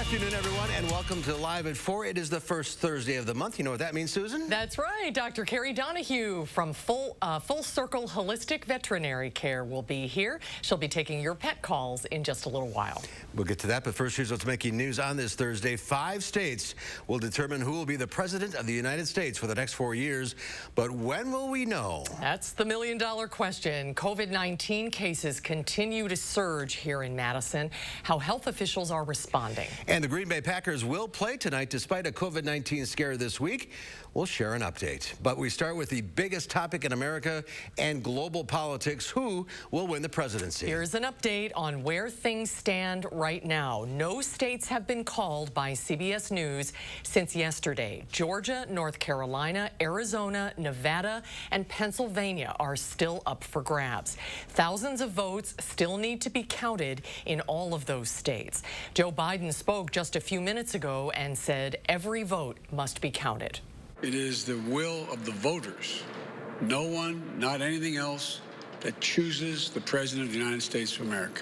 afternoon, everyone, and welcome to Live at 4. It is the first Thursday of the month. You know what that means, Susan? That's right. Dr. Carrie Donahue from Full Circle Holistic Veterinary Care will be here. She'll be taking your pet calls in just a little while. We'll get to that, but first, here's what's making news on this Thursday. 5 states will determine who will be the president of the United States for the next 4 years. But when will we know? That's the million-dollar question. COVID-19 cases continue to surge here in Madison. How health officials are responding. And the Green Bay Packers will play tonight despite a COVID-19 scare this week. We'll share an update. But we start with the biggest topic in America and global politics. Who will win the presidency? Here's an update on where things stand right now. No states have been called by CBS News since yesterday. Georgia, North Carolina, Arizona, Nevada, and Pennsylvania are still up for grabs. Thousands of votes still need to be counted in all of those states. Joe Biden spoke just a few minutes ago and said every vote must be counted. It is the will of the voters, no one, not anything else, that chooses the President of the United States of America.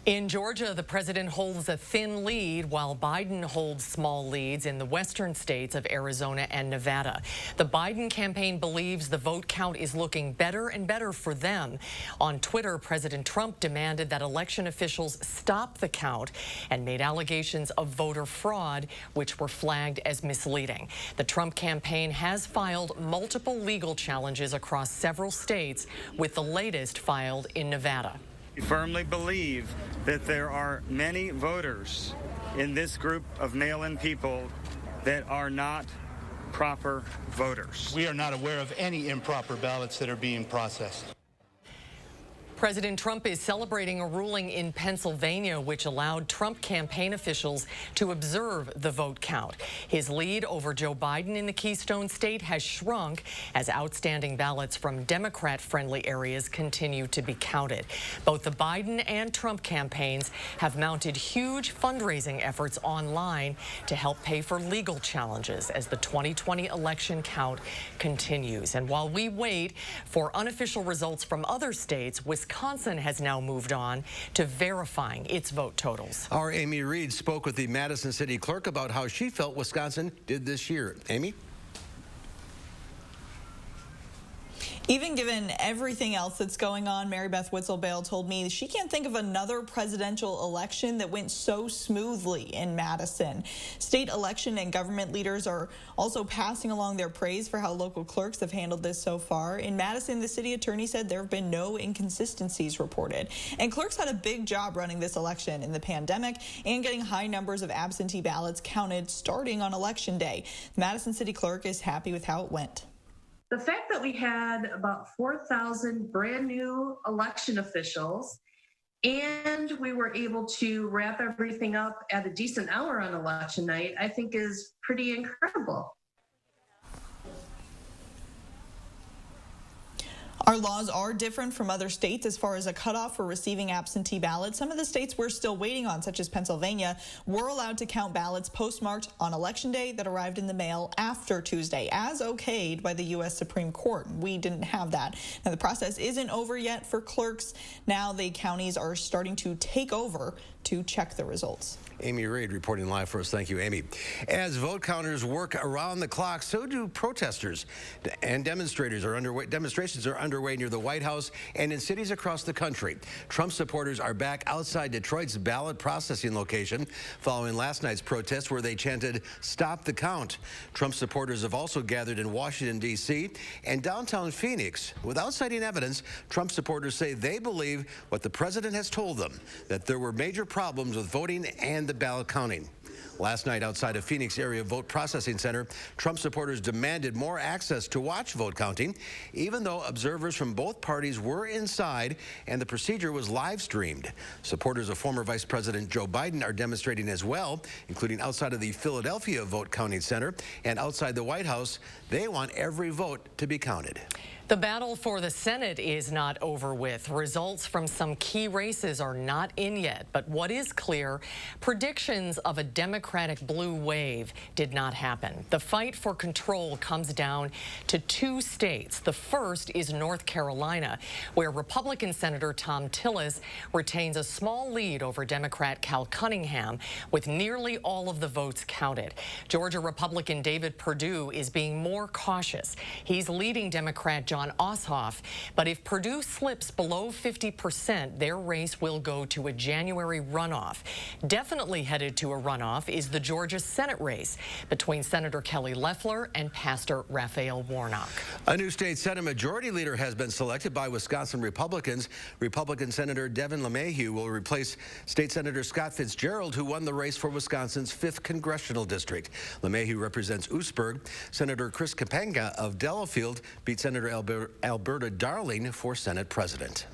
In Georgia, the president holds a thin lead while Biden holds small leads in the western states of Arizona and Nevada. The Biden campaign believes the vote count is looking better and better for them. On Twitter, President Trump demanded that election officials stop the count and made allegations of voter fraud, which were flagged as misleading. The Trump campaign has filed multiple legal challenges across several states, with the latest filed in Nevada. We firmly believe that there are many voters in this group of mail-in people that are not proper voters. We are not aware of any improper ballots that are being processed. President Trump is celebrating a ruling in Pennsylvania which allowed Trump campaign officials to observe the vote count. His lead over Joe Biden in the Keystone State has shrunk as outstanding ballots from Democrat-friendly areas continue to be counted. Both the Biden and Trump campaigns have mounted huge fundraising efforts online to help pay for legal challenges as the 2020 election count continues. And while we wait for unofficial results from other states, Wisconsin has now moved on to verifying its vote totals. Our Amy Reed spoke with the Madison City Clerk about how she felt Wisconsin did this year. Amy? Even given everything else that's going on, Mary Beth Witzel-Bale told me she can't think of another presidential election that went so smoothly in Madison. State election and government leaders are also passing along their praise for how local clerks have handled this so far. In Madison, the city attorney said there have been no inconsistencies reported. And clerks had a big job running this election in the pandemic and getting high numbers of absentee ballots counted starting on Election Day. The Madison City Clerk is happy with how it went. The fact that we had about 4,000 brand new election officials and we were able to wrap everything up at a decent hour on election night, I think is pretty incredible. Our laws are different from other states as far as a cutoff for receiving absentee ballots. Some of the states we're still waiting on, such as Pennsylvania, were allowed to count ballots postmarked on Election Day that arrived in the mail after Tuesday, as okayed by the U.S. Supreme Court. We didn't have that. Now, the process isn't over yet for clerks. Now the counties are starting to take over to check the results. Amy Reed reporting live for us. Thank you, Amy. As vote counters work around the clock, so do protesters and demonstrations are underway near the White House and in cities across the country. Trump supporters are back outside Detroit's ballot processing location following last night's protest where they chanted, "Stop the count." Trump supporters have also gathered in Washington, D.C. and downtown Phoenix. Without citing evidence, Trump supporters say they believe what the president has told them, that there were major problems with voting and the ballot counting. Last night outside a Phoenix area vote processing center, Trump supporters demanded more access to watch vote counting, even though observers from both parties were inside and the procedure was live streamed. Supporters of former Vice President Joe Biden are demonstrating as well, including outside of the Philadelphia vote counting center and outside the White House. They want every vote to be counted. The battle for the Senate is not over with. Results from some key races are not in yet. But what is clear, predictions of a Democratic blue wave did not happen. The fight for control comes down to two states. The first is North Carolina, where Republican Senator Thom Tillis retains a small lead over Democrat Cal Cunningham, with nearly all of the votes counted. Georgia Republican David Perdue is being more cautious. He's leading Democrat John Ossoff, but if Perdue slips below 50%, their race will go to a January runoff. Definitely headed to a runoff is the Georgia Senate race between Senator Kelly Loeffler and Pastor Raphael Warnock. A new state Senate majority leader has been selected by Wisconsin Republicans. Republican Senator Devin LeMahieu will replace State Senator Scott Fitzgerald, who won the race for Wisconsin's 5th congressional district. LeMahieu represents Oostburg. Senator Chris Kapanga of Delafield beat Senator Alberta Darling for Senate president.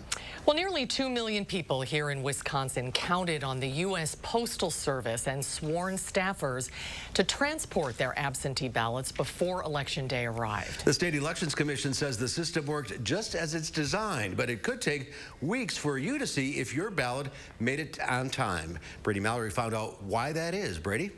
Well, nearly 2 million people here in Wisconsin counted on the U.S. Postal Service and sworn staffers to transport their absentee ballots before Election Day arrived. The State Elections Commission says the system worked just as it's designed, but it could take weeks for you to see if your ballot made it on time. Brady Mallory found out why that is. Brady?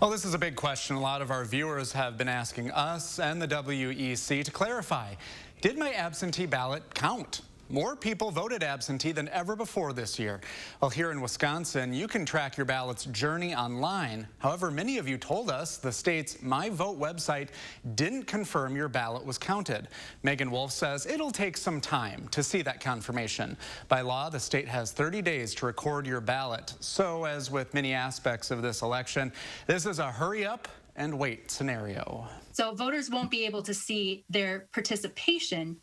Well, this is a big question. A lot of our viewers have been asking us and the WEC to clarify. Did my absentee ballot count? More people voted absentee than ever before this year. Well, here in Wisconsin, you can track your ballot's journey online. However, many of you told us the state's My Vote website didn't confirm your ballot was counted. Megan Wolf says it'll take some time to see that confirmation. By law, the state has 30 days to record your ballot. So, as with many aspects of this election, this is a hurry up and wait scenario. So voters won't be able to see their participation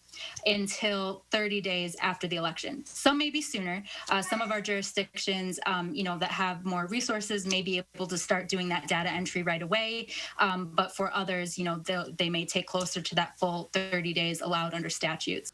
until 30 days after the election. Some may be sooner. Some of our jurisdictions, that have more resources may be able to start doing that data entry right away. But for others, they may take closer to that full 30 days allowed under statutes.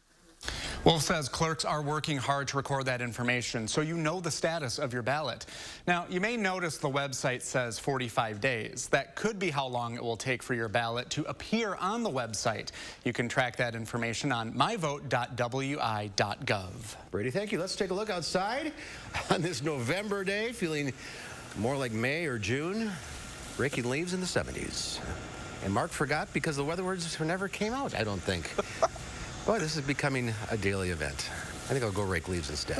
Wolf says clerks are working hard to record that information so you know the status of your ballot. Now, you may notice the website says 45 days. That could be how long it will take for your ballot to appear on the website. You can track that information on myvote.wi.gov. Brady, thank you. Let's take a look outside on this November day, feeling more like May or June. Raking leaves in the 70s. And Mark forgot because the weather words never came out, I don't think. Boy, this is becoming a daily event. I think I'll go rake leaves instead.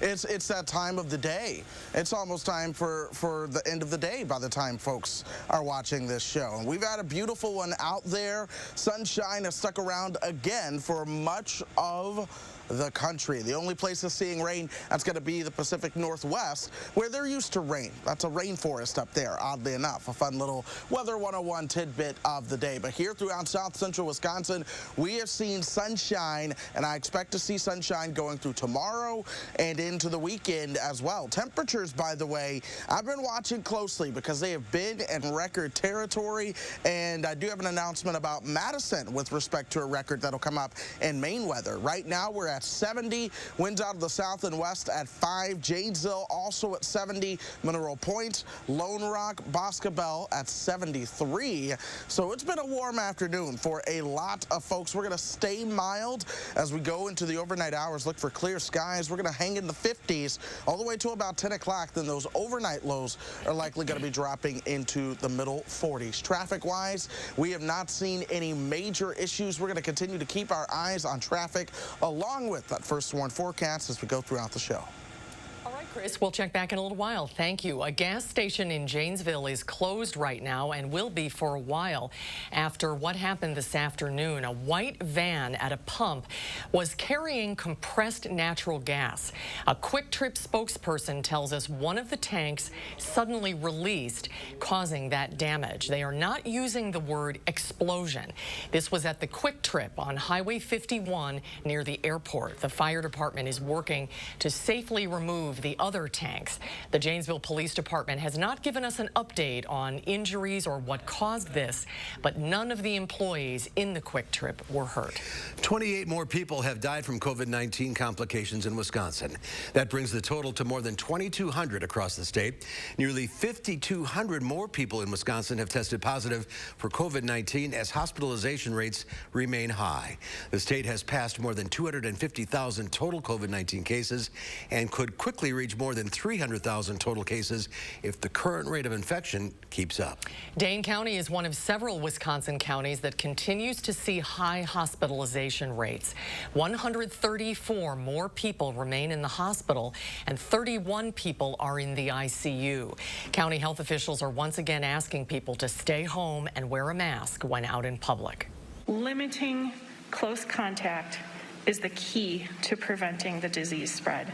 It's that time of the day. It's almost time for the end of the day by the time folks are watching this show. And we've had a beautiful one out there. Sunshine has stuck around again for much of the country. The only place that's seeing rain, that's going to be the Pacific Northwest, where they're used to rain. That's a rainforest up there, oddly enough. A fun little Weather 101 tidbit of the day. But here throughout south central Wisconsin, we have seen sunshine, and I expect to see sunshine going through tomorrow and into the weekend as well. Temperatures, by the way, I've been watching closely because they have been in record territory, and I do have an announcement about Madison with respect to a record that'll come up in Maine weather. Right now, we're at 70, winds out of the south and west at 5, Janesville also at 70, Mineral Point, Lone Rock, Boscobel at 73. So it's been a warm afternoon for a lot of folks. We're going to stay mild as we go into the overnight hours. Look for clear skies. We're going to hang in the 50s all the way to about 10 o'clock. Then those overnight lows are likely going to be dropping into the middle 40s. Traffic-wise, we have not seen any major issues. We're going to continue to keep our eyes on traffic along with that first warn forecast as we go throughout the show. All right, Chris, we'll check back in a little while. Thank you. A gas station in Janesville is closed right now and will be for a while after what happened this afternoon. A white van at a pump was carrying compressed natural gas. A Quick Trip spokesperson tells us one of the tanks suddenly released, causing that damage. They are not using the word explosion. This was at the Quick Trip on Highway 51 near the airport. The fire department is working to safely remove the other tanks. The Janesville Police Department has not given us an update on injuries or what caused this, but none of the employees in the Quick Trip were hurt. 28 more people have died from COVID-19 complications in Wisconsin. That brings the total to more than 2,200 across the state. Nearly 5,200 more people in Wisconsin have tested positive for COVID-19 as hospitalization rates remain high. The state has passed more than 250,000 total COVID-19 cases and could quickly reach more than 300,000 total cases if the current rate of infection keeps up. Dane County is one of several Wisconsin counties that continues to see high hospitalization rates. 134 more people remain in the hospital and 31 people are in the ICU. County health officials are once again asking people to stay home and wear a mask when out in public. Limiting close contact is the key to preventing the disease spread.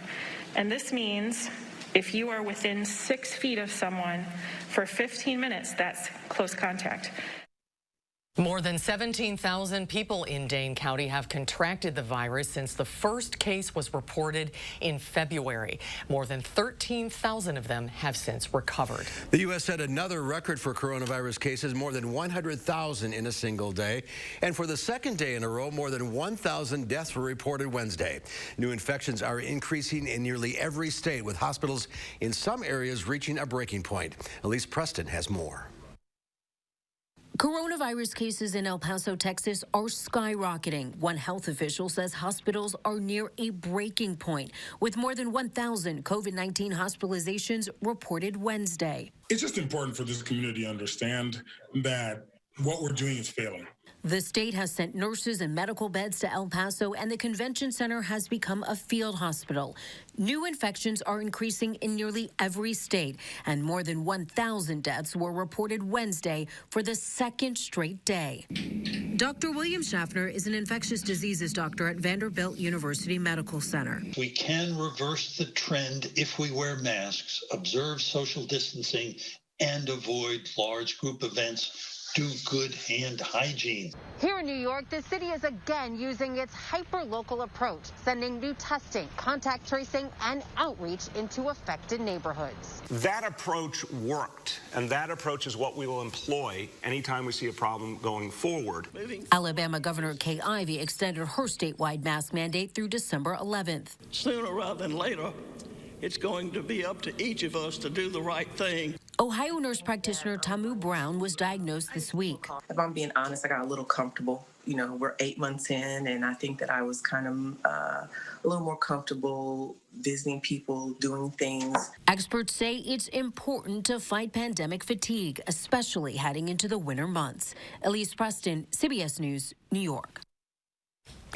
And this means if you are within 6 feet of someone for 15 minutes, that's close contact. More than 17,000 people in Dane County have contracted the virus since the first case was reported in February. More than 13,000 of them have since recovered. The U.S. set another record for coronavirus cases, more than 100,000 in a single day. And for the second day in a row, more than 1,000 deaths were reported Wednesday. New infections are increasing in nearly every state, with hospitals in some areas reaching a breaking point. Elise Preston has more. Coronavirus cases in El Paso, Texas are skyrocketing. One health official says hospitals are near a breaking point, with more than 1,000 COVID-19 hospitalizations reported Wednesday. It's just important for this community to understand that what we're doing is failing. The state has sent nurses and medical beds to El Paso, and the convention center has become a field hospital. New infections are increasing in nearly every state, and more than 1,000 deaths were reported Wednesday for the second straight day. Dr. William Schaffner is an infectious diseases doctor at Vanderbilt University Medical Center. We can reverse the trend if we wear masks, observe social distancing, and avoid large group events. Do good hand hygiene. Here in New York, the city is again using its hyper-local approach, sending new testing, contact tracing, and outreach into affected neighborhoods. That approach worked, and that approach is what we will employ anytime we see a problem going forward. Alabama Governor Kay Ivey extended her statewide mask mandate through December 11th. Sooner rather than later, it's going to be up to each of us to do the right thing. Ohio nurse practitioner Tamu Brown was diagnosed this week. If I'm being honest, I got a little comfortable. You know, we're 8 months in, and I think that I was kind of a little more comfortable visiting people, doing things. Experts say it's important to fight pandemic fatigue, especially heading into the winter months. Elise Preston, CBS News, New York.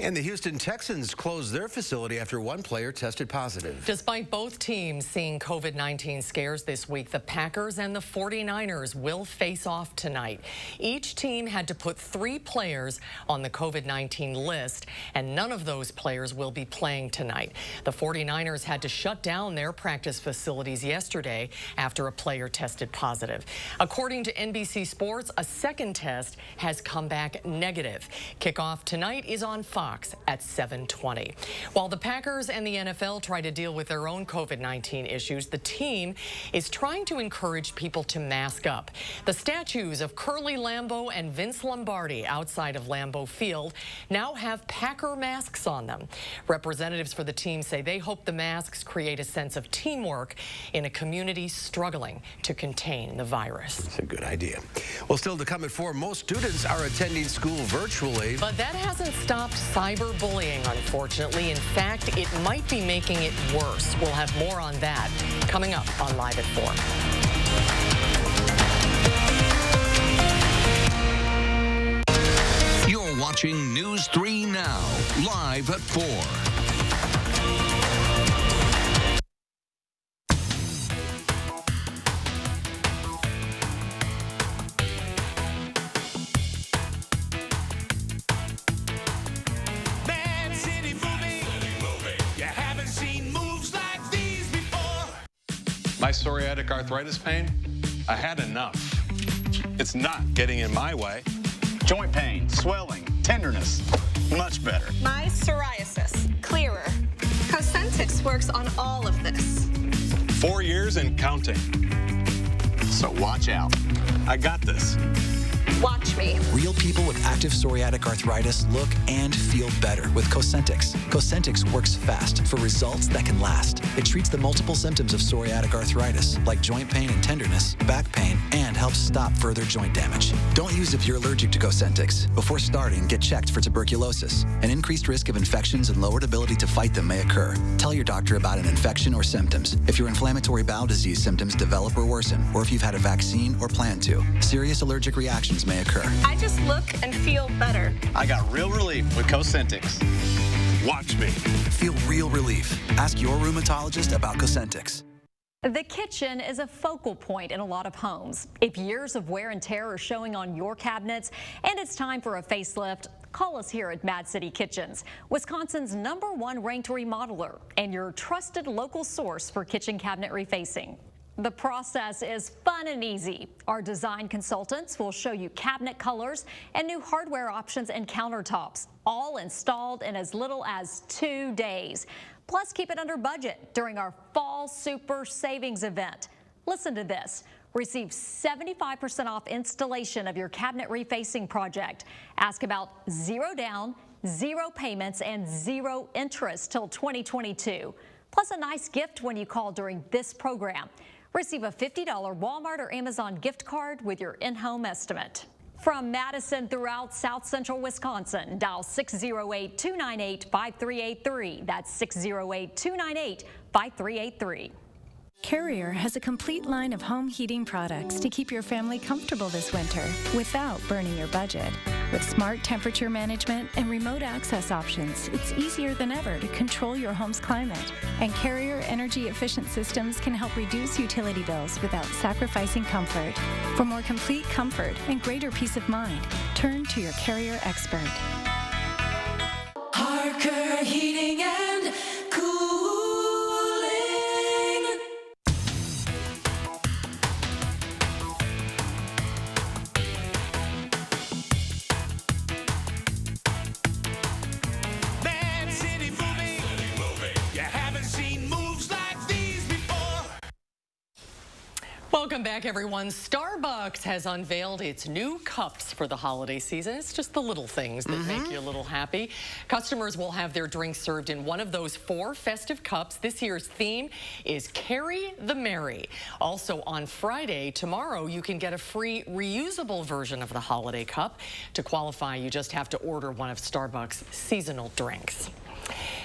And the Houston Texans closed their facility after one player tested positive. Despite both teams seeing COVID-19 scares this week, the Packers and the 49ers will face off tonight. Each team had to put 3 players on the COVID-19 list, and none of those players will be playing tonight. The 49ers had to shut down their practice facilities yesterday after a player tested positive. According to NBC Sports, a second test has come back negative. Kickoff tonight is on Fox at 7:20. While the Packers and the NFL try to deal with their own COVID-19 issues, the team is trying to encourage people to mask up. The statues of Curly Lambeau and Vince Lombardi outside of Lambeau Field now have Packer masks on them. Representatives for the team say they hope the masks create a sense of teamwork in a community struggling to contain the virus. That's a good idea. Well, still to come at 4, most students are attending school virtually. But that hasn't stopped cyberbullying, unfortunately. In fact, it might be making it worse. We'll have more on that coming up on Live at 4. You're watching News 3 Now, Live at 4. My psoriatic arthritis pain, I had enough. It's not getting in my way. Joint pain, swelling, tenderness, much better. My psoriasis, clearer. Cosentix works on all of this. 4 years and counting. So watch out. I got this. Watch me. Real people with active psoriatic arthritis look and feel better with Cosentyx. Cosentyx works fast for results that can last. It treats the multiple symptoms of psoriatic arthritis, like joint pain and tenderness, back pain, and helps stop further joint damage. Don't use if you're allergic to Cosentyx. Before starting, get checked for tuberculosis. An increased risk of infections and lowered ability to fight them may occur. Tell your doctor about an infection or symptoms. If your inflammatory bowel disease symptoms develop or worsen, or if you've had a vaccine or plan to. Serious allergic reactions may occur. I just look and feel better. I got real relief with Cosentyx. Watch me. Feel real relief. Ask your rheumatologist about Cosentyx. The kitchen is a focal point in a lot of homes. If years of wear and tear are showing on your cabinets and it's time for a facelift, call us here at Mad City Kitchens, Wisconsin's #1 ranked remodeler and your trusted local source for kitchen cabinet refacing. The process is fun and easy. Our design consultants will show you cabinet colors and new hardware options and countertops, all installed in as little as 2 days. Plus, keep it under budget during our Fall Super Savings event. Listen to this. Receive 75% off installation of your cabinet refacing project. Ask about 0 down, 0 payments, and 0 interest till 2022. Plus a nice gift when you call during this program. Receive a $50 Walmart or Amazon gift card with your in-home estimate. From Madison throughout South Central Wisconsin, dial 608-298-5383. That's 608-298-5383. Carrier has a complete line of home heating products to keep your family comfortable this winter without burning your budget. With smart temperature management and remote access options, it's easier than ever to control your home's climate. And Carrier energy-efficient systems can help reduce utility bills without sacrificing comfort. For more complete comfort and greater peace of mind, turn to your Carrier expert. Harker Heating and Cooling. Welcome back, everyone. Starbucks has unveiled its new cups for the holiday season. It's just the little things that make you a little happy. Customers will have their drinks served in one of those 4 festive cups. This year's theme is Carry the Merry. Also on Friday, tomorrow, you can get a free reusable version of the holiday cup. To qualify, you just have to order one of Starbucks' seasonal drinks.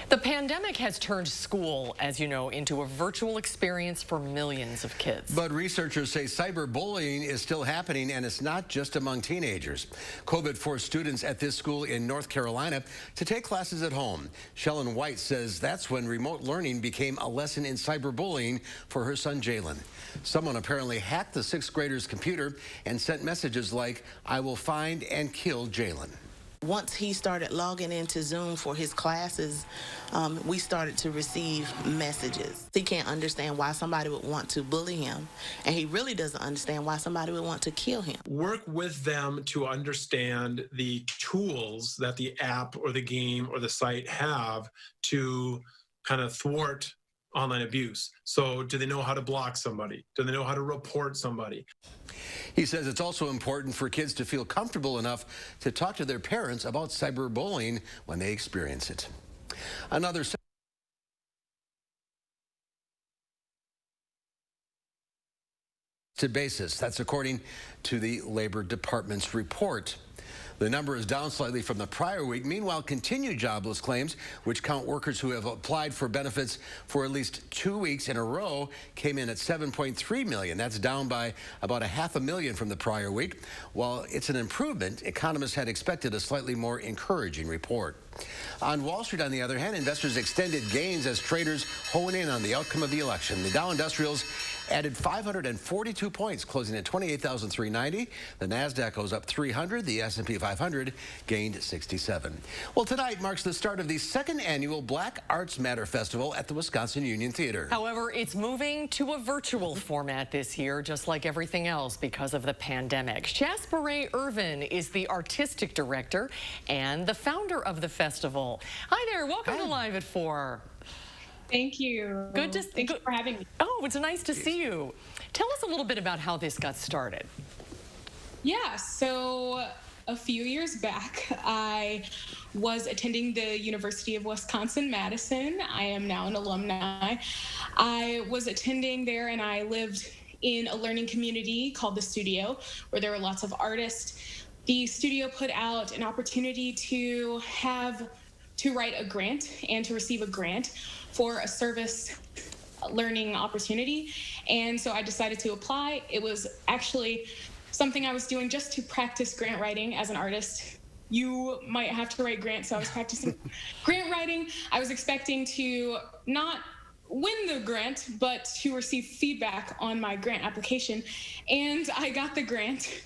The pandemic has turned school, as you know, into a virtual experience for millions of kids. But researchers say cyberbullying is still happening, and it's not just among teenagers. COVID forced students at this school in North Carolina to take classes at home. Shellen White says that's when remote learning became a lesson in cyberbullying for her son, Jalen. Someone apparently hacked the 6th grader's computer and sent messages like, "I will find and kill Jalen." Once he started logging into Zoom for his classes, we started to receive messages. He can't understand why somebody would want to bully him, and he really doesn't understand why somebody would want to kill him. Work with them to understand the tools that the app or the game or the site have to kind of thwart online abuse. So do they know how to block somebody? Do they know how to report somebody? He says it's also important for kids to feel comfortable enough to talk to their parents about cyberbullying when they experience it. Another basis. That's according to the Labor Department's report. The number is down slightly from the prior week. Meanwhile, continued jobless claims, which count workers who have applied for benefits for at least 2 weeks in a row, came in at 7.3 million. That's down by about 500,000 from the prior week. While it's an improvement, economists had expected a slightly more encouraging report. On Wall Street, on the other hand, investors extended gains as traders hone in on the outcome of the election. The Dow Industrials added 542 points, closing at 28,390. The NASDAQ goes up 300. The S&P 500 gained 67. Well, tonight marks the start of the 2nd annual Black Arts Matter Festival at the Wisconsin Union Theater. However, it's moving to a virtual format this year, just like everything else because of the pandemic. Jasper Irvin is the artistic director and the founder of the festival. Hi there. Welcome to Live at 4. Thank you. Thank you for having me. Oh, Oh, it's nice to see you. Tell us a little bit about how this got started. Yeah, so a few years back, I was attending the University of Wisconsin-Madison. I am now an alumni. I was attending there, and I lived in a learning community called the Studio, where there were lots of artists. The Studio put out an opportunity to write a grant and to receive a grant for a service learning opportunity. And so I decided to apply. It was actually something I was doing just to practice grant writing as an artist. You might have to write grants, so I was practicing grant writing. I was expecting to not win the grant, but to receive feedback on my grant application. And I got the grant.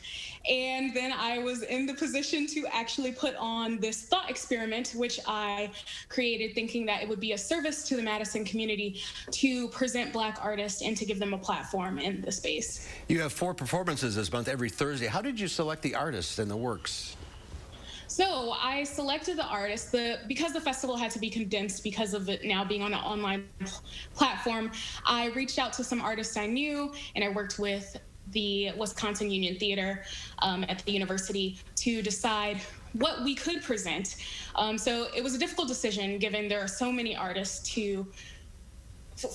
And then I was in the position to actually put on this thought experiment, which I created thinking that it would be a service to the Madison community to present Black artists and to give them a platform in the space. You have 4 performances this month every Thursday. How did you select the artists and the works? So I selected the artists because the festival had to be condensed because of it now being on an online platform. I reached out to some artists I knew, and I worked with the Wisconsin Union Theater at the university to decide what we could present. So it was a difficult decision given there are so many artists to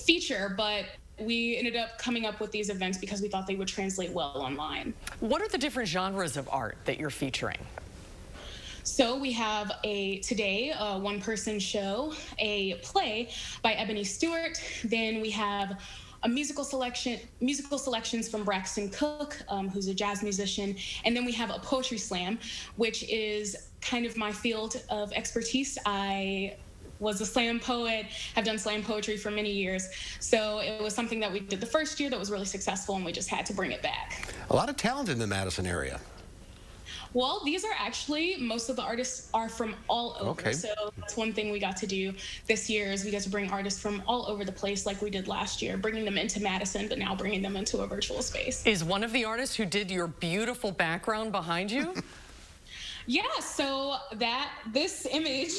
feature, but we ended up coming up with these events because we thought they would translate well online. What are the different genres of art that you're featuring? So we have today a one-person show, a play by Ebony Stewart. Then we have a musical selections from Braxton Cook, who's a jazz musician. And then we have a poetry slam, which is kind of my field of expertise. I was a slam poet, have done slam poetry for many years. So it was something that we did the first year that was really successful, and we just had to bring it back. A lot of talent in the Madison area. Well, these are actually, most of the artists are from all over. Okay. So that's one thing we got to do this year is we got to bring artists from all over the place like we did last year, bringing them into Madison, but now bringing them into a virtual space. Is one of the artists who did your beautiful background behind you? Yeah, so this image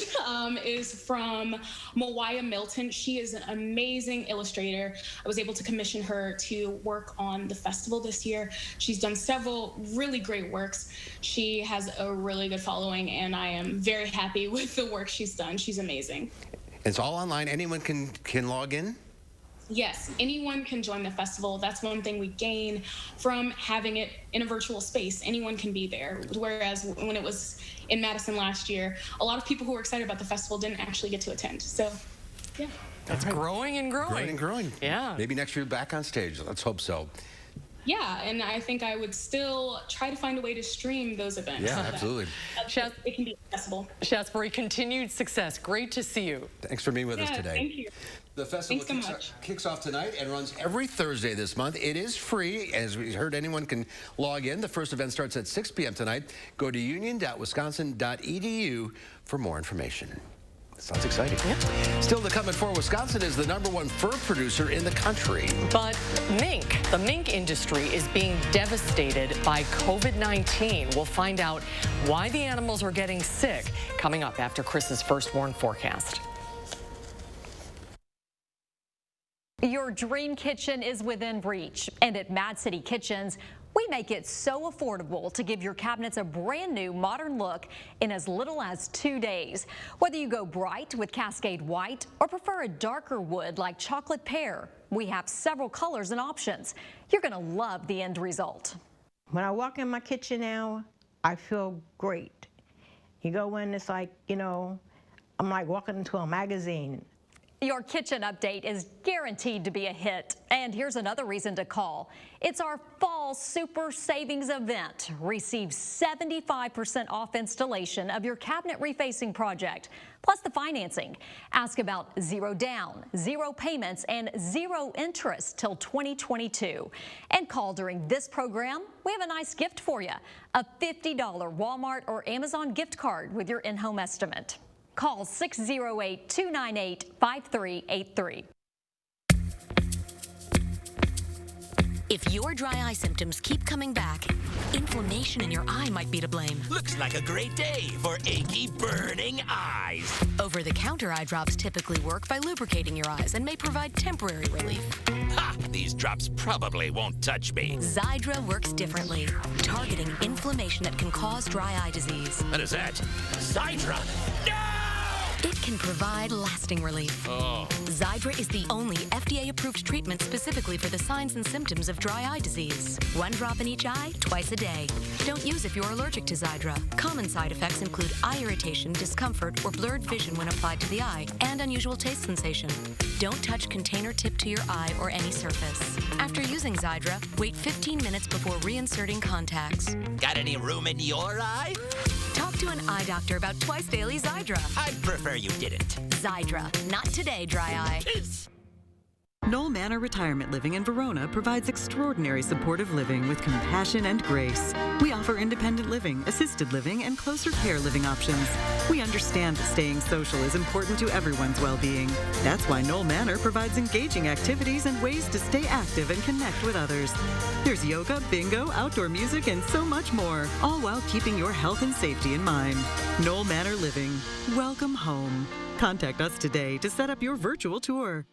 is from Mawaya Milton. She is an amazing illustrator. I was able to commission her to work on the festival this year. She's done several really great works. She has a really good following, and I am very happy with the work she's done. She's amazing. It's all online. Anyone can log in? Yes, anyone can join the festival. That's one thing we gain from having it in a virtual space. Anyone can be there. Whereas when it was in Madison last year, a lot of people who were excited about the festival didn't actually get to attend. So, yeah. That's growing and growing. Growing and growing. Yeah. Maybe next year back on stage. Let's hope so. Yeah, and I think I would still try to find a way to stream those events. Yeah, absolutely. It can be accessible. Shatsbury, continued success. Great to see you. Thanks for being with us today. Thank you. The festival kicks off tonight and runs every Thursday this month. It is free. As we heard, anyone can log in. The first event starts at 6 p.m. tonight. Go to union.wisconsin.edu for more information. Sounds exciting. Yeah. Still to come at 4, Wisconsin is the #1 fur producer in the country. But the mink industry is being devastated by COVID-19. We'll find out why the animals are getting sick coming up after Chris's First Warn forecast. Your dream kitchen is within reach, and at Mad City Kitchens, we make it so affordable to give your cabinets a brand new modern look in as little as 2 days. Whether you go bright with Cascade White or prefer a darker wood like Chocolate Pear, we have several colors and options. You're going to love the end result. When I walk in my kitchen now, I feel great. You go in, it's like, I'm like walking into a magazine. Your kitchen update is guaranteed to be a hit. And here's another reason to call. It's our fall super savings event. Receive 75% off installation of your cabinet refacing project, plus the financing. Ask about 0 down, 0 payments, and 0 interest till 2022. And call during this program. We have a nice gift for you, a $50 Walmart or Amazon gift card with your in-home estimate. Call 608-298-5383. If your dry eye symptoms keep coming back, inflammation in your eye might be to blame. Looks like a great day for achy, burning eyes. Over-the-counter eye drops typically work by lubricating your eyes and may provide temporary relief. Ha! These drops probably won't touch me. Xiidra works differently, targeting inflammation that can cause dry eye disease. What is that? Xiidra? No! It can provide lasting relief. Oh. Xiidra is the only FDA-approved treatment specifically for the signs and symptoms of dry eye disease. 1 drop in each eye, twice a day. Don't use if you're allergic to Xiidra. Common side effects include eye irritation, discomfort, or blurred vision when applied to the eye, and unusual taste sensation. Don't touch container tip to your eye or any surface. After using Xiidra, wait 15 minutes before reinserting contacts. Got any room in your eye? Talk to an eye doctor about twice daily Xiidra. I'd prefer you didn't. Xiidra. Not today, dry eye. Knoll Manor Retirement Living in Verona provides extraordinary supportive living with compassion and grace. We offer independent living, assisted living, and closer care living options. We understand that staying social is important to everyone's well-being. That's why Knoll Manor provides engaging activities and ways to stay active and connect with others. There's yoga, bingo, outdoor music, and so much more, all while keeping your health and safety in mind. Knoll Manor Living. Welcome home. Contact us today to set up your virtual tour.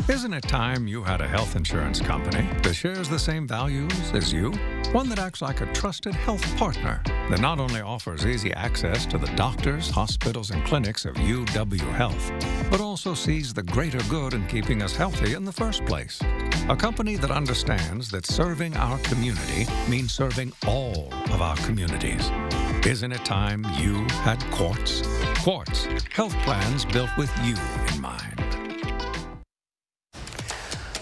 Isn't it time you had a health insurance company that shares the same values as you? One that acts like a trusted health partner, that not only offers easy access to the doctors, hospitals, and clinics of UW Health, but also sees the greater good in keeping us healthy in the first place. A company that understands that serving our community means serving all of our communities. Isn't it time you had Quartz? Quartz, health plans built with you in mind.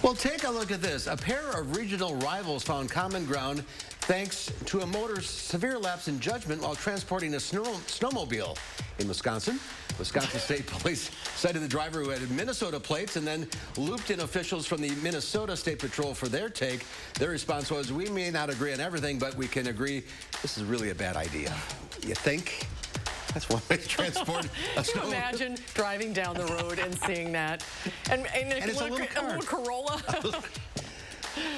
Well, take a look at this. A pair of regional rivals found common ground thanks to a motor's severe lapse in judgment while transporting a snowmobile in Wisconsin. Wisconsin State Police cited the driver who had Minnesota plates and then looped in officials from the Minnesota State Patrol for their take. Their response was, "We may not agree on everything, but we can agree this is really a bad idea." You think? That's one way to transport a Can you imagine driving down the road and seeing that? And it's a little Corolla.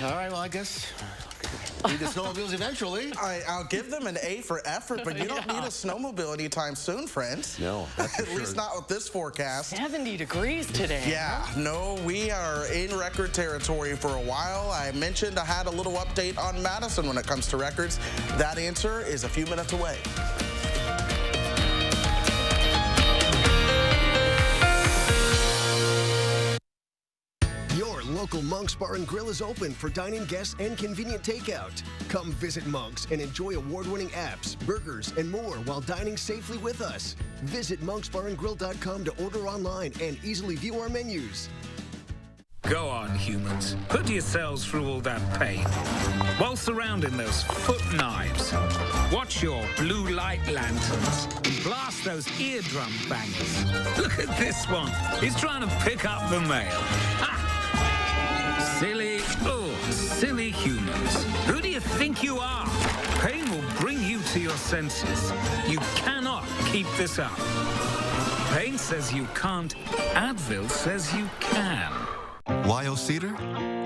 All right, well, I guess need the snowmobiles eventually. I'll give them an A for effort, but you don't need a snowmobile anytime soon, friends. No, that's At least not with this forecast. 70 degrees today. Yeah, no, we are in record territory for a while. I mentioned I had a little update on Madison when it comes to records. That answer is a few minutes away. Local Monk's Bar and Grill is open for dine-in guests and convenient takeout. Come visit Monk's and enjoy award-winning apps, burgers, and more while dining safely with us. Visit monksbarandgrill.com to order online and easily view our menus. Go on, humans. Put yourselves through all that pain. While surrounding those foot knives, watch your blue light lanterns. Blast those eardrum bangers. Look at this one. He's trying to pick up the mail. Ha! Silly humans. Who do you think you are? Pain will bring you to your senses. You cannot keep this up. Pain says you can't. Advil says you can. Why Cedar?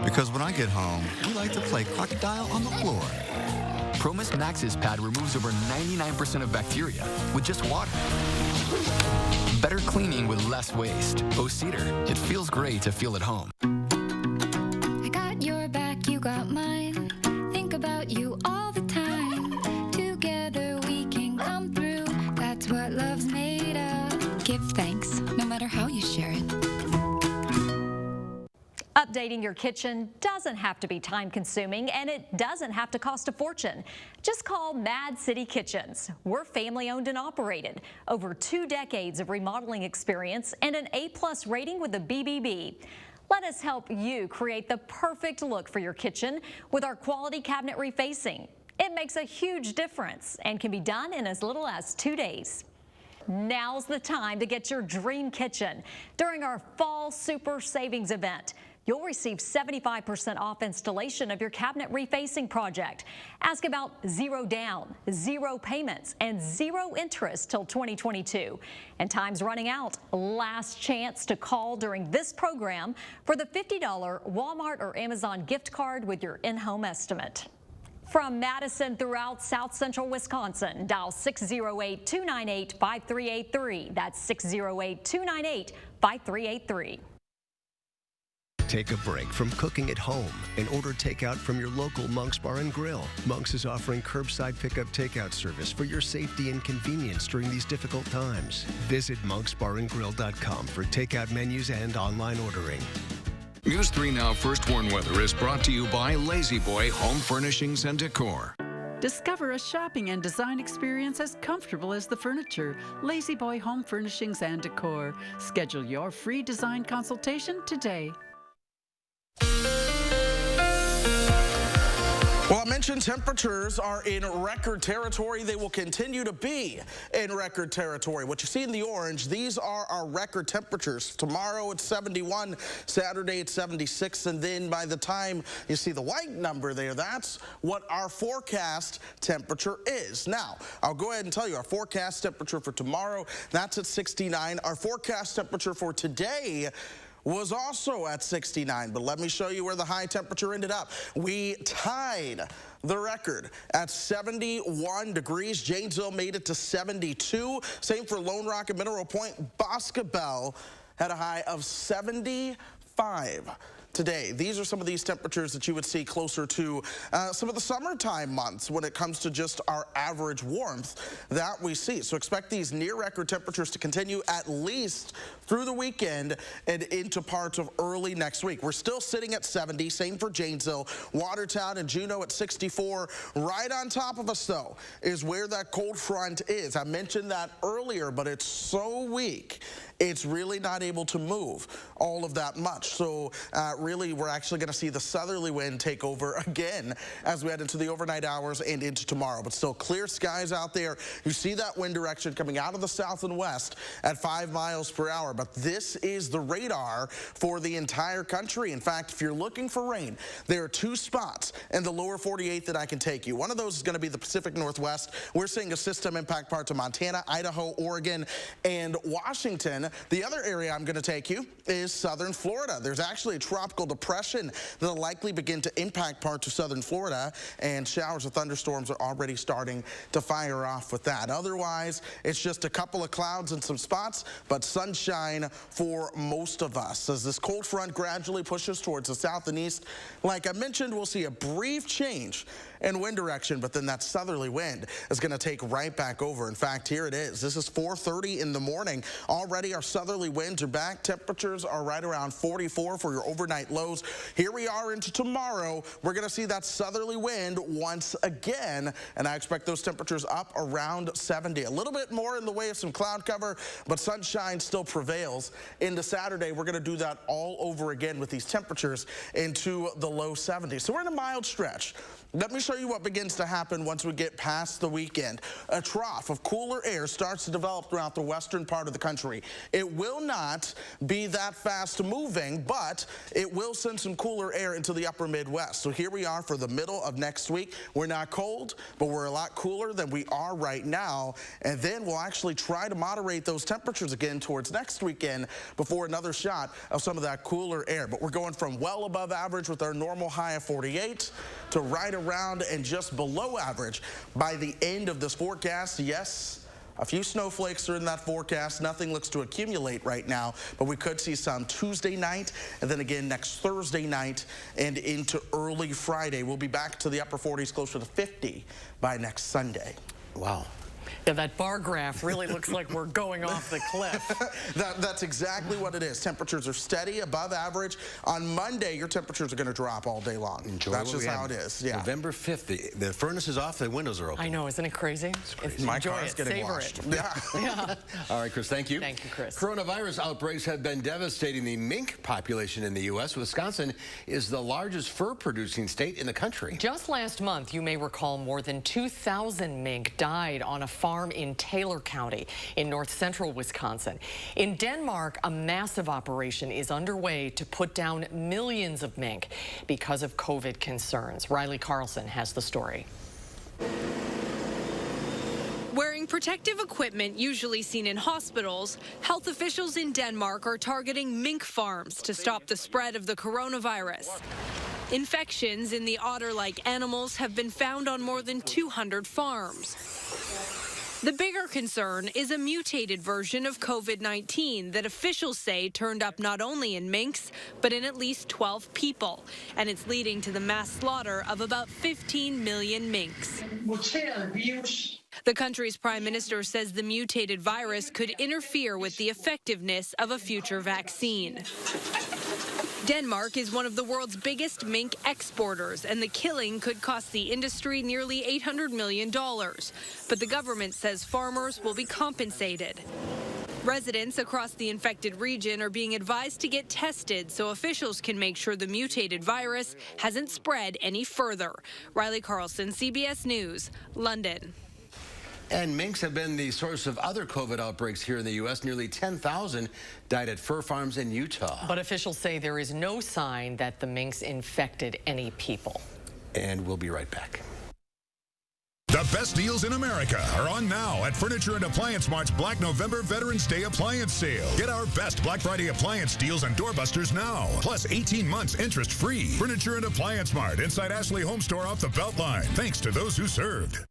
Because when I get home, we like to play crocodile on the floor. Promus Max's pad removes over 99% of bacteria with just water. Better cleaning with less waste. Cedar. It feels great to feel at home. Your back, you got mine. Think about you all the time. Together we can come through. That's what love's made of. Give thanks, no matter how you share it. Updating your kitchen doesn't have to be time-consuming, and it doesn't have to cost a fortune. Just call Mad City Kitchens. We're family-owned and operated. Over 2 decades of remodeling experience and an A+ rating with the BBB. Let us help you create the perfect look for your kitchen with our quality cabinet refacing. It makes a huge difference and can be done in as little as 2 days. Now's the time to get your dream kitchen during our Fall Super Savings event. you'll receive 75% off installation of your cabinet refacing project. Ask about 0 down, 0 payments, and 0 interest till 2022. And time's running out. Last chance to call during this program for the $50 Walmart or Amazon gift card with your in-home estimate. From Madison throughout South Central Wisconsin, dial 608-298-5383. That's 608-298-5383. Take a break from cooking at home and order takeout from your local Monk's Bar and Grill. Monk's is offering curbside pickup takeout service for your safety and convenience during these difficult times. Visit monksbarandgrill.com for takeout menus and online ordering. News 3 Now First Warn Weather is brought to you by Lazy Boy Home Furnishings and Decor. Discover a shopping and design experience as comfortable as the furniture. Lazy Boy Home Furnishings and Decor. Schedule your free design consultation today. Well, I mentioned temperatures are in record territory. They will continue to be in record territory. What you see in the orange, these are our record temperatures. Tomorrow it's 71, Saturday it's 76, and then by the time you see the white number there, that's what our forecast temperature is. Now, I'll go ahead and tell you our forecast temperature for tomorrow, that's at 69. Our forecast temperature for today was also at 69, but let me show you where the high temperature ended up. We tied the record at 71 degrees. Janesville made it to 72. Same for Lone Rock and Mineral Point. Boscobel had a high of 75. Today, these are some of these temperatures that you would see closer to some of the summertime months when it comes to just our average warmth that we see. So expect these near record temperatures to continue at least through the weekend and into parts of early next week. We're still sitting at 70, same for Janesville, Watertown and Juneau at 64. Right on top of us, though, is where that cold front is. I mentioned that earlier, but it's so weak, it's really not able to move all of that much. So really, we're actually going to see the southerly wind take over again as we head into the overnight hours and into tomorrow. But still clear skies out there. You see that wind direction coming out of the south and west at 5 miles per hour. But this is the radar for the entire country. In fact, if you're looking for rain, there are 2 spots in the lower 48 that I can take you. One of those is going to be the Pacific Northwest. We're seeing a system impact parts of Montana, Idaho, Oregon, and Washington. The other area I'm going to take you is southern Florida. There's actually a tropical depression that'll likely begin to impact parts of southern Florida, and showers of thunderstorms are already starting to fire off with that. Otherwise, it's just a couple of clouds in some spots, but sunshine for most of us. As this cold front gradually pushes towards the south and east, like I mentioned, we'll see a brief change in wind direction, but then that southerly wind is going to take right back over. In fact, here it is. This is 4:30 in the morning. Already our southerly winds are back. Temperatures are right around 44 for your overnight lows. Here we are into tomorrow. We're going to see that southerly wind once again, and I expect those temperatures up around 70. A little bit more in the way of some cloud cover, but sunshine still prevails. Into Saturday, we're going to do that all over again with these temperatures into the low 70s. So we're in a mild stretch. Let me show you what begins to happen once we get past the weekend. A trough of cooler air starts to develop throughout the western part of the country. It will not be that fast moving, but it will send some cooler air into the upper Midwest. So here we are for the middle of next week. We're not cold, but we're a lot cooler than we are right now. And then we'll actually try to moderate those temperatures again towards next weekend before another shot of some of that cooler air. But we're going from well above average with our normal high of 48 to right around and just below average by the end of this forecast. Yes, a few snowflakes are in that forecast. Nothing looks to accumulate right now, but we could see some Tuesday night and then again next Thursday night and into early Friday. We'll be back to the upper 40s, closer to 50 by next Sunday. Wow. Yeah, that bar graph really looks like we're going off the cliff. That's exactly what it is. Temperatures are steady, above average. On Monday, your temperatures are going to drop all day long. Enjoy That's just how it is. Yeah. November 5th, the furnace is off, the windows are open. I know, isn't it crazy? It's crazy. My car's getting savor washed. it. Yeah. All right, Chris, thank you. Thank you, Chris. Coronavirus outbreaks have been devastating the mink population in the U.S. Wisconsin is the largest fur-producing state in the country. Just last month, you may recall more than 2,000 mink died on a farm farm in Taylor County in north central Wisconsin. In Denmark, a massive operation is underway to put down millions of mink because of COVID concerns. Riley Carlson has the story. Wearing protective equipment usually seen in hospitals, health officials in Denmark are targeting mink farms to stop the spread of the coronavirus. Infections in the otter-like animals have been found on more than 200 farms. The bigger concern is a mutated version of COVID-19 that officials say turned up not only in minks, but in at least 12 people. And it's leading to the mass slaughter of about 15 million minks. The country's prime minister says the mutated virus could interfere with the effectiveness of a future vaccine. Denmark is one of the world's biggest mink exporters, and the killing could cost the industry nearly $800 million. But the government says farmers will be compensated. Residents across the infected region are being advised to get tested so officials can make sure the mutated virus hasn't spread any further. Riley Carlson, CBS News, London. And minks have been the source of other COVID outbreaks here in the U.S. Nearly 10,000 died at fur farms in Utah. But officials say there is no sign that the minks infected any people. And we'll be right back. The best deals in America are on now at Furniture and Appliance Mart's Black November Veterans Day Appliance Sale. Get our best Black Friday appliance deals and doorbusters now. Plus 18 months interest-free. Furniture and Appliance Mart inside Ashley Home Store off the Beltline. Thanks to those who served.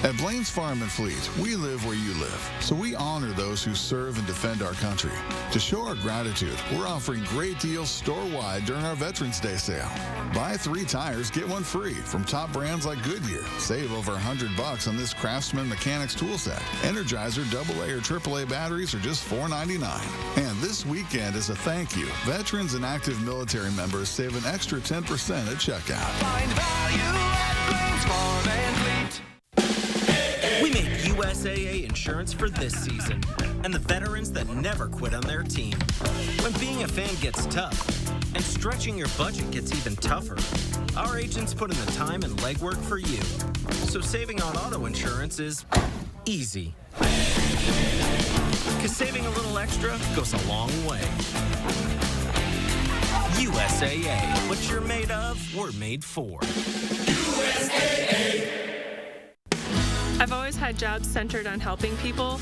At Blaine's Farm and Fleet, we live where you live, so we honor those who serve and defend our country. To show our gratitude, we're offering great deals store-wide during our Veterans Day sale. Buy 3 tires, get 1 free from top brands like Goodyear. Save over $100 on this Craftsman Mechanics tool set. Energizer AA or AAA batteries are just $4.99. And this weekend, as a thank you, veterans and active military members save an extra 10% at checkout. Find value at Blaine's Farm and Fleet. We make USAA insurance for this season and the veterans that never quit on their team. When being a fan gets tough and stretching your budget gets even tougher, our agents put in the time and legwork for you. So saving on auto insurance is easy. Because saving a little extra goes a long way. USAA. What you're made of, we're made for. USAA. I've always had jobs centered on helping people,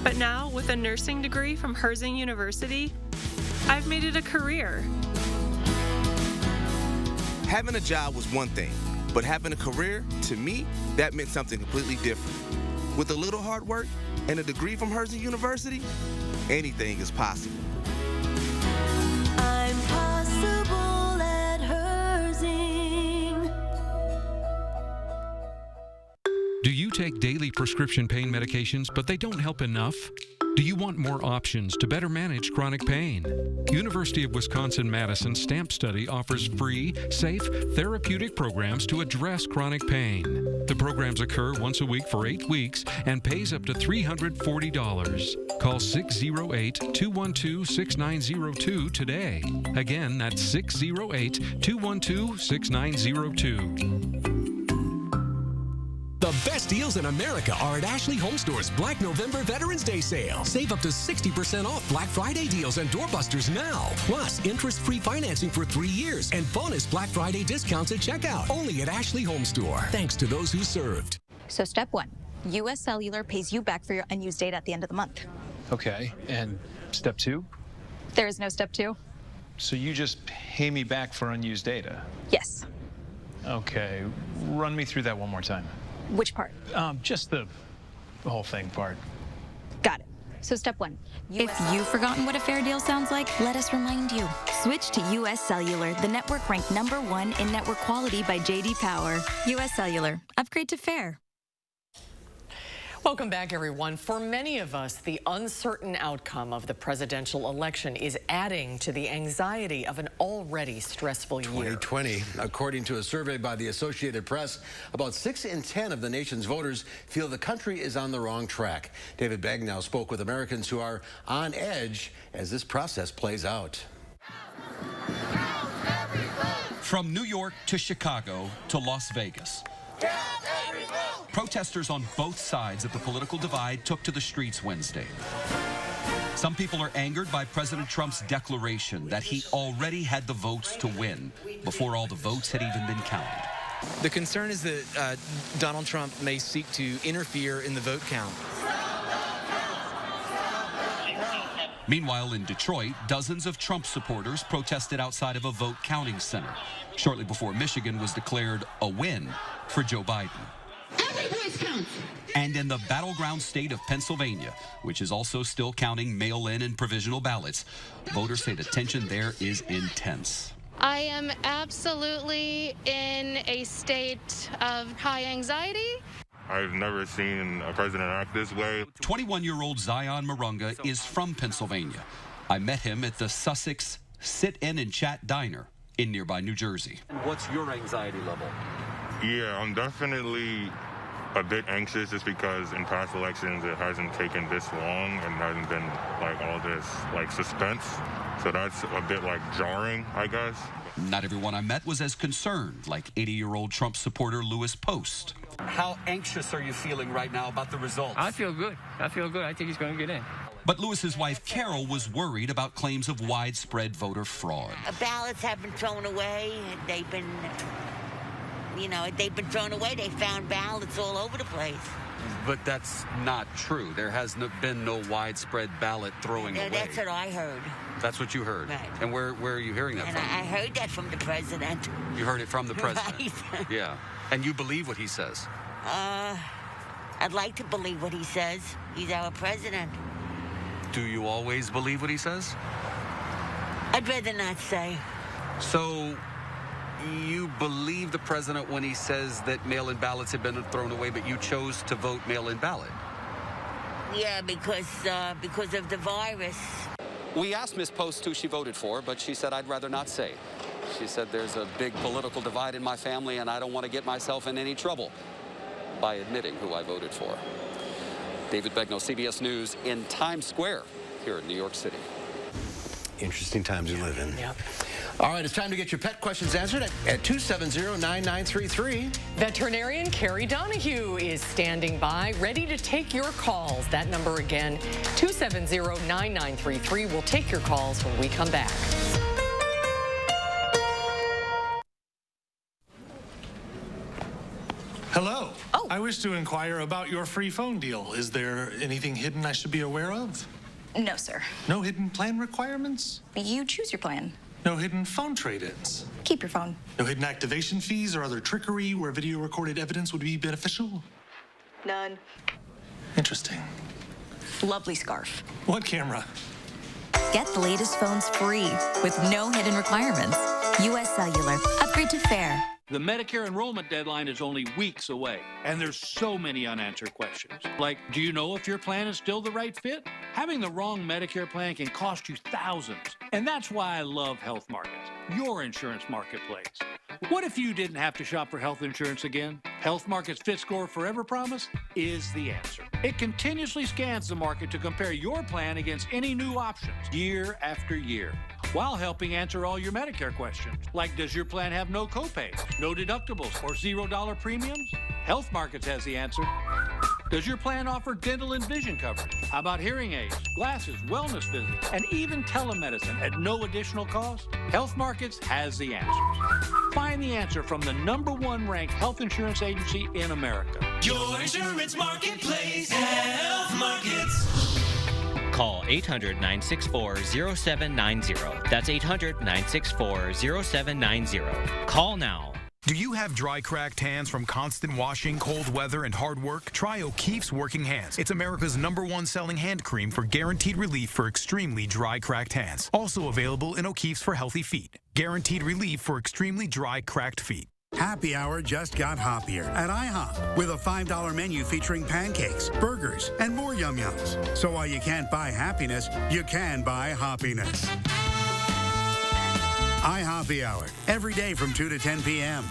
but now with a nursing degree from Herzing University, I've made it a career. Having a job was one thing, but having a career, to me, that meant something completely different. With a little hard work and a degree from Herzing University, anything is possible. I'm possible at Herzing. Do you take daily prescription pain medications, but they don't help enough? Do you want more options to better manage chronic pain? University of Wisconsin-Madison STAMP Study offers free, safe, therapeutic programs to address chronic pain. The programs occur once a week for 8 weeks and pays up to $340. Call 608-212-6902 today. Again, that's 608-212-6902. The best deals in America are at Ashley Home Store's Black November Veterans Day sale. Save up to 60% off Black Friday deals and doorbusters now. Plus, interest-free financing for 3 years and bonus Black Friday discounts at checkout. Only at Ashley Home Store. Thanks to those who served. So step 1, U.S. Cellular pays you back for your unused data at the end of the month. Okay, and step 2? There is no step 2. So you just pay me back for unused data? Yes. Okay, run me through that one more time. Which part? Just the whole thing part. Got it. So step 1. If you've forgotten what a fair deal sounds like, let us remind you. Switch to U.S. Cellular, the network ranked #1 in network quality by J.D. Power. U.S. Cellular. Upgrade to fair. Welcome back, everyone. For many of us, the uncertain outcome of the presidential election is adding to the anxiety of an already stressful year. 2020, according to a survey by the Associated Press, about 6 in 10 of the nation's voters feel the country is on the wrong track. David Bagnall spoke with Americans who are on edge as this process plays out. From New York to Chicago to Las Vegas. protesters on both sides of the political divide took to the streets Wednesday. Some people are angered by President Trump's declaration that he already had the votes to win before all the votes had even been counted. The concern is that Donald Trump may seek to interfere in the vote count. Meanwhile, in Detroit, dozens of Trump supporters protested outside of a vote counting center shortly before Michigan was declared a win for Joe Biden. Every voice counts. And in the battleground state of Pennsylvania, which is also still counting mail-in and provisional ballots, voters say the tension there is intense. I am absolutely in a state of high anxiety. I've never seen a president act this way. 21-year-old Zion Marunga is from Pennsylvania. I met him at the Sussex Sit-In and Chat Diner in nearby New Jersey. What's your anxiety level? Yeah, I'm definitely a bit anxious just because in past elections it hasn't taken this long and hasn't been like all this like suspense. So that's a bit like jarring, I guess. Not everyone I met was as concerned, like 80-year-old Trump supporter Louis Post. How anxious are you feeling right now about the results? I feel good. I think he's going to get in. But Louis's wife, Carol, was worried about claims of widespread voter fraud. Ballots have been thrown away. They've been thrown away. They found ballots all over the place. But that's not true. There has been no widespread ballot throwing away. That's what I heard. That's what you heard. Right. And where are you hearing that from? I heard that from the president. You heard it from the president? Right. Yeah. And you believe what he says? I'd like to believe what he says. He's our president. Do you always believe what he says? I'd rather not say. So you believe the president when he says that mail-in ballots have been thrown away, but you chose to vote mail-in ballot? Yeah, because of the virus. We asked Ms. Post who she voted for, but she said, I'd rather not say. She said, there's a big political divide in my family, and I don't want to get myself in any trouble by admitting who I voted for. David Begnaud, CBS News, in Times Square here in New York City. Interesting times we live in. Yep. All right, it's time to get your pet questions answered at 270-9933. Veterinarian Carrie Donahue is standing by, ready to take your calls. That number again, 270-9933. We'll take your calls when we come back. Hello. Oh. I wish to inquire about your free phone deal. Is there anything hidden I should be aware of? No, sir. No hidden plan requirements? You choose your plan. No hidden phone trade-ins? Keep your phone. No hidden activation fees or other trickery where video recorded evidence would be beneficial? None. Interesting. Lovely scarf. What camera? Get the latest phones free with no hidden requirements. U.S. Cellular. Upgrade to Fair. The Medicare enrollment deadline is only weeks away, and there's so many unanswered questions. Like, do you know if your plan is still the right fit? Having the wrong Medicare plan can cost you thousands, and that's why I love Health Markets, your insurance marketplace. What if you didn't have to shop for health insurance again? Health Markets FitScore Forever Promise is the answer. It continuously scans the market to compare your plan against any new options year after year, while helping answer all your Medicare questions, like does your plan have no copays, no deductibles, or $0 premiums? Health Markets has the answer. Does your plan offer dental and vision coverage? How about hearing aids, glasses, wellness visits, and even telemedicine at no additional cost? Health Markets has the answer. Find the answer from the #1 ranked health insurance agency in America. Your insurance marketplace, Health Markets. Call 800-964-0790. That's 800-964-0790. Call now. Do you have dry, cracked hands from constant washing, cold weather, and hard work? Try O'Keefe's Working Hands. It's America's #1 selling hand cream for guaranteed relief for extremely dry, cracked hands. Also available in O'Keefe's for healthy feet. Guaranteed relief for extremely dry, cracked feet. Happy Hour just got hoppier at IHOP with a $5 menu featuring pancakes, burgers, and more yum-yums. So while you can't buy happiness, you can buy hoppiness. iHoppy Hour, every day from 2 to 10 p.m.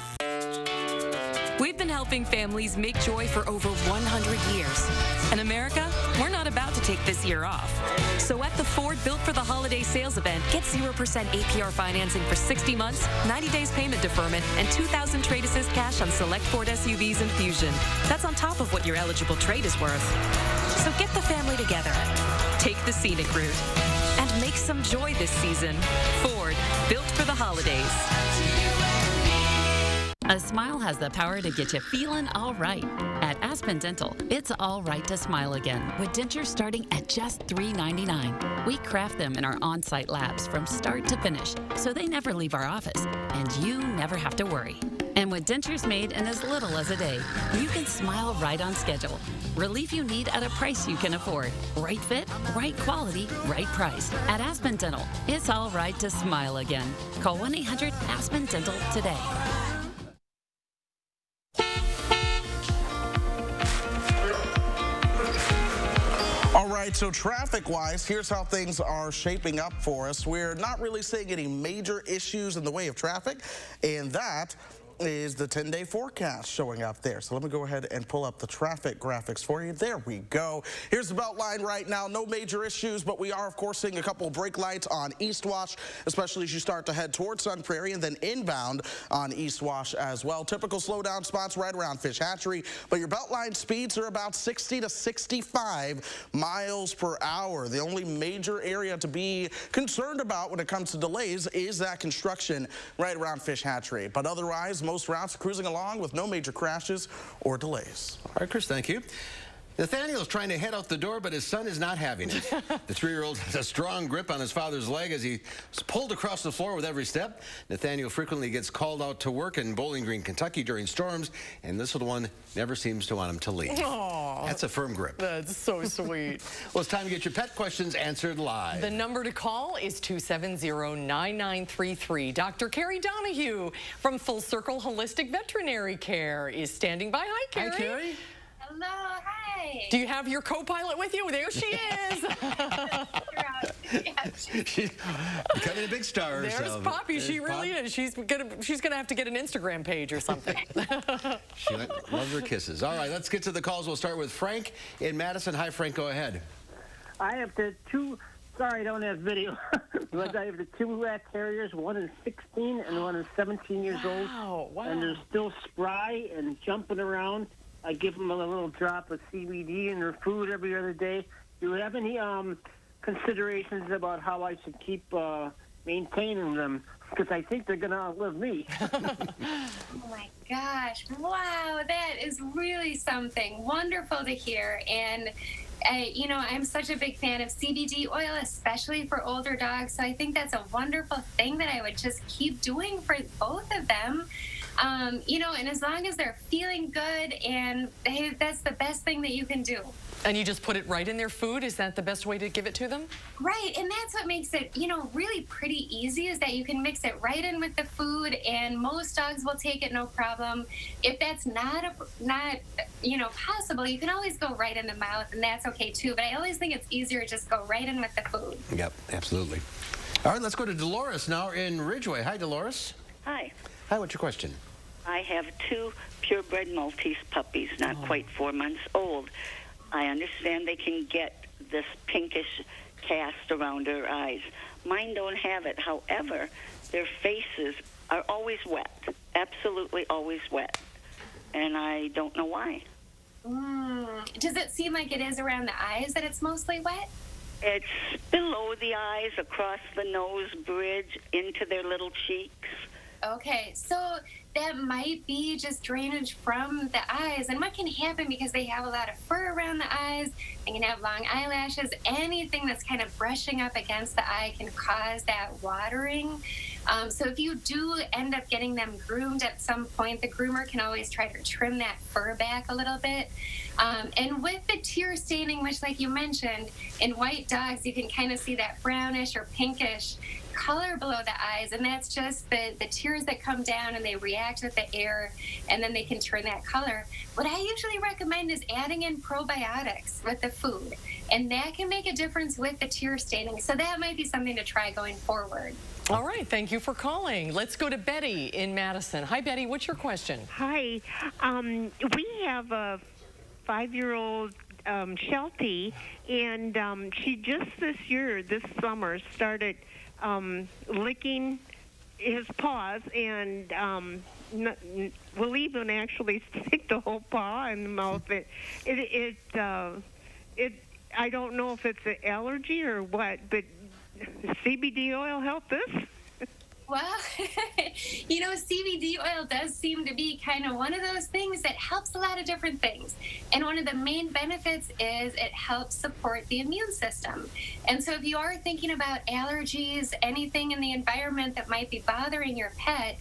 We've been helping families make joy for over 100 years. In America, we're not about to take this year off. So at the Ford Built for the Holiday sales event, get 0% APR financing for 60 months, 90 days payment deferment, and $2,000 trade assist cash on select Ford SUVs and Fusion. That's on top of what your eligible trade is worth. So get the family together, take the scenic route, and make some joy this season. Ford, built for the holidays. A smile has the power to get you feeling all right. At Aspen Dental, it's all right to smile again with dentures starting at just $3.99. We craft them in our on-site labs from start to finish, so they never leave our office, and you never have to worry. And with dentures made in as little as a day, you can smile right on schedule. Relief you need at a price you can afford. Right fit, right quality, right price. At Aspen Dental, it's all right to smile again. Call 1-800-ASPEN-DENTAL today. All right, so traffic-wise, here's how things are shaping up for us. We're not really seeing any major issues in the way of traffic, and that is the 10-day forecast showing up there. So let me go ahead and pull up the traffic graphics for you. There we go. Here's the belt line right now. No major issues, but we are, of course, seeing a couple of brake lights on East Wash, especially as you start to head towards Sun Prairie and then inbound on East Wash as well. Typical slowdown spots right around Fish Hatchery, but your belt line speeds are about 60 to 65 miles per hour. The only major area to be concerned about when it comes to delays is that construction right around Fish Hatchery. But otherwise, most routes cruising along with no major crashes or delays. All right, Chris, thank you. Nathaniel's trying to head out the door, but his son is not having it. The 3-year-old has a strong grip on his father's leg as he's pulled across the floor with every step. Nathaniel frequently gets called out to work in Bowling Green, Kentucky during storms, and this little one never seems to want him to leave. Aww. That's a firm grip. That's so sweet. Well, it's time to get your pet questions answered live. The number to call is 270-9933. Dr. Carrie Donahue from Full Circle Holistic Veterinary Care is standing by. Hi, Carrie. Hi, Carrie. Hello, hi. Do you have your co-pilot with you? There she is. She's becoming a big star. There's Poppy. She really is. She's gonna have to get an Instagram page or something. She loves her kisses. All right, let's get to the calls. We'll start with Frank in Madison. Hi, Frank. Go ahead. I have the two. Sorry, I don't have video. But I have the two rat terriers. One is 16 and one is 17 years old. Wow. And they're still spry and jumping around. I give them a little drop of CBD in their food every other day. Do you have any considerations about how I should keep maintaining them? Because I think they're going to outlive me. Oh, my gosh. Wow, that is really something. Wonderful to hear. And, you know, I'm such a big fan of CBD oil, especially for older dogs. So I think that's a wonderful thing that I would just keep doing for both of them. You know, and as long as they're feeling good, and that's the best thing that you can do. And you just put it right in their food? Is that the best way to give it to them? Right, and that's what makes it, you know, really pretty easy, is that you can mix it right in with the food, and most dogs will take it no problem. If that's not you know, possible, you can always go right in the mouth, and that's okay too. But I always think it's easier to just go right in with the food. Yep, absolutely. All right, let's go to Dolores now in Ridgeway. Hi, Dolores. Hi. Hi, what's your question? I have two purebred Maltese puppies, not quite 4 months old. I understand they can get this pinkish cast around their eyes. Mine don't have it. However, their faces are always wet, absolutely always wet. And I don't know why. Does it seem like it is around the eyes that it's mostly wet? It's below the eyes, across the nose bridge, into their little cheeks. Okay, so that might be just drainage from the eyes. And what can happen, because they have a lot of fur around the eyes, they can have long eyelashes, anything that's kind of brushing up against the eye can cause that watering. So if you do end up getting them groomed at some point, the groomer can always try to trim that fur back a little bit. And with the tear staining, which, like you mentioned, in white dogs, you can kind of see that brownish or pinkish color below the eyes, and that's just the tears that come down and they react with the air, and then they can turn that color. What I usually recommend is adding in probiotics with the food, and that can make a difference with the tear staining. So that might be something to try going forward. All right, thank you for calling. Let's go to Betty in Madison. Hi, Betty, what's your question? Hi. We have a 5-year-old Sheltie, and she just this summer, started licking his paws and will even actually stick the whole paw in the mouth. I don't know if it's an allergy or what, but CBD oil help this? Well, CBD oil does seem to be kind of one of those things that helps a lot of different things. And one of the main benefits is it helps support the immune system. And so if you are thinking about allergies, anything in the environment that might be bothering your pet,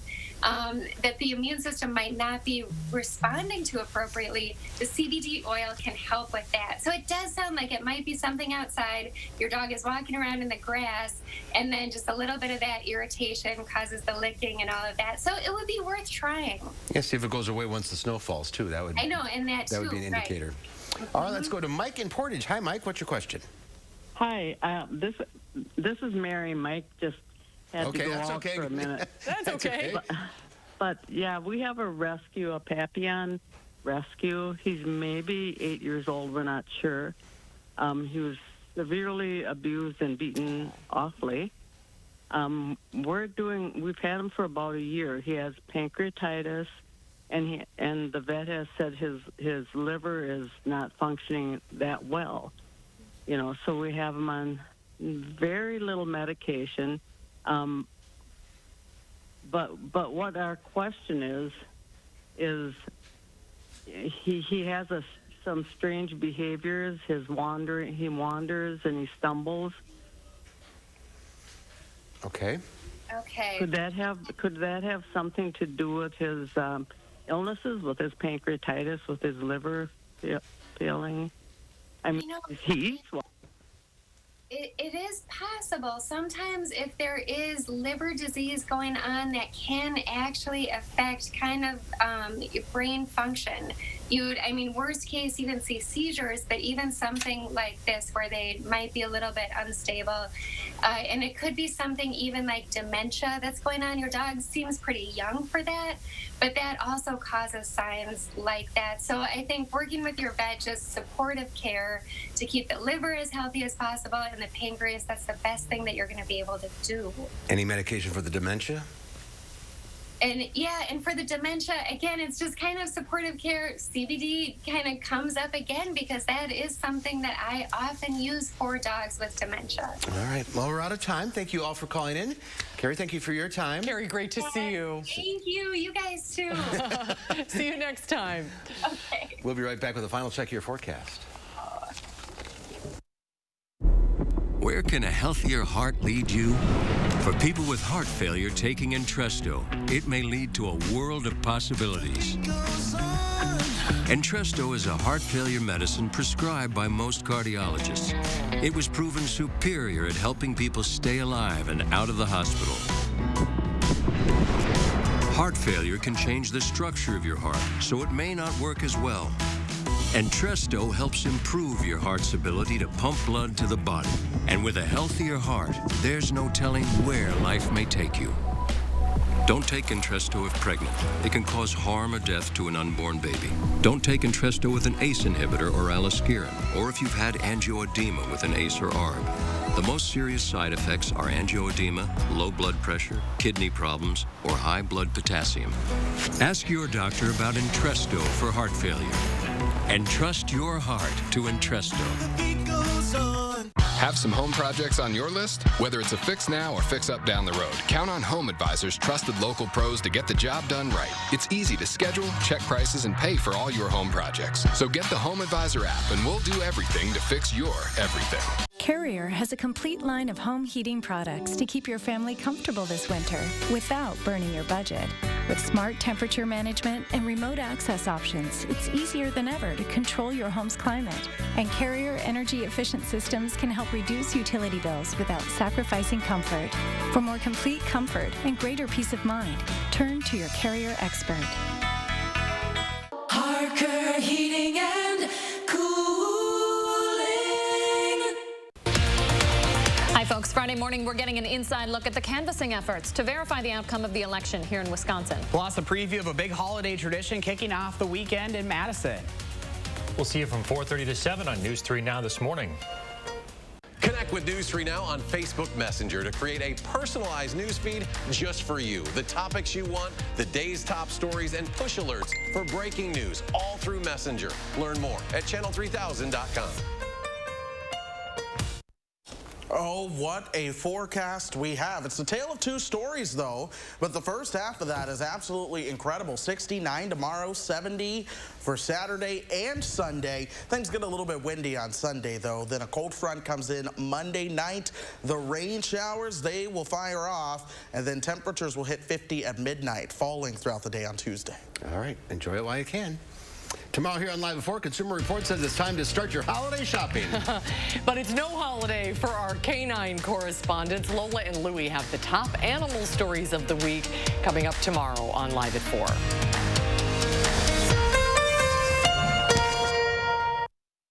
that the immune system might not be responding to appropriately, the CBD oil can help with that. So it does sound like it might be something outside. Your dog is walking around in the grass, and then just a little bit of that irritation causes the licking and all of that. So it would be worth trying. Yeah, see if it goes away once the snow falls, too. That would, I know, and that would be an indicator. Right. All right, let's go to Mike in Portage. Hi, Mike. What's your question? Hi. This is Mary. Mike just had to go out for a minute. That's okay. But yeah, we have a Papillon rescue. He's maybe 8 years old. We're not sure. He was severely abused and beaten awfully. We've had him for about a year. He has pancreatitis, and the vet has said his liver is not functioning that well. So we have him on very little medication. But what our question is he has some strange behaviors. He wanders and he stumbles. Okay. Okay. Could that have something to do with his illnesses, with his pancreatitis, with his liver failing? I mean, he eats well. It is possible. Sometimes if there is liver disease going on, that can actually affect kind of your brain function. Worst case, even see seizures, but even something like this where they might be a little bit unstable. And it could be something even like dementia that's going on. Your dog seems pretty young for that, but that also causes signs like that. So I think working with your vet, just supportive care to keep the liver as healthy as possible and the pancreas, that's the best thing that you're going to be able to do. Any medication for the dementia? And for the dementia, again, it's just kind of supportive care. CBD kind of comes up again because that is something that I often use for dogs with dementia. All right. Well, we're out of time. Thank you all for calling in. Carrie, thank you for your time. Carrie, great to see you. Thank you. You guys, too. See you next time. Okay. We'll be right back with a final check of your forecast. Where can a healthier heart lead you? For people with heart failure taking Entresto, it may lead to a world of possibilities. Entresto is a heart failure medicine prescribed by most cardiologists. It was proven superior at helping people stay alive and out of the hospital. Heart failure can change the structure of your heart, so it may not work as well. Entresto helps improve your heart's ability to pump blood to the body. And with a healthier heart, there's no telling where life may take you. Don't take Entresto if pregnant. It can cause harm or death to an unborn baby. Don't take Entresto with an ACE inhibitor or aliskiren, or if you've had angioedema with an ACE or ARB. The most serious side effects are angioedema, low blood pressure, kidney problems, or high blood potassium. Ask your doctor about Entresto for heart failure. And trust your heart to Entresto. Have some home projects on your list? Whether it's a fix now or fix up down the road, count on Home Advisor's trusted local pros to get the job done right. It's easy to schedule, check prices, and pay for all your home projects. So get the Home Advisor app and we'll do everything to fix your everything. Carrier has a complete line of home heating products to keep your family comfortable this winter without burning your budget. With smart temperature management and remote access options, it's easier than ever to control your home's climate. And Carrier energy-efficient systems can help reduce utility bills without sacrificing comfort. For more complete comfort and greater peace of mind, turn to your Carrier expert. Harker Heating and Cooling. Hi, folks. Friday Monday morning, we're getting an inside look at the canvassing efforts to verify the outcome of the election here in Wisconsin. Plus, a preview of a big holiday tradition kicking off the weekend in Madison. We'll see you from 4:30 to 7 on News 3 Now this morning. Connect with News 3 Now on Facebook Messenger to create a personalized news feed just for you. The topics you want, the day's top stories, and push alerts for breaking news all through Messenger. Learn more at channel3000.com. Oh, what a forecast we have. It's a tale of two stories, though, but the first half of that is absolutely incredible. 69 tomorrow, 70 for Saturday and Sunday. Things get a little bit windy on Sunday, though. Then a cold front comes in Monday night. The rain showers, they will fire off, and then temperatures will hit 50 at midnight, falling throughout the day on Tuesday. All right, enjoy it while you can. Tomorrow here on Live at 4, Consumer Report says it's time to start your holiday shopping. But it's no holiday for our canine correspondents. Lola and Louie have the top animal stories of the week coming up tomorrow on Live at 4.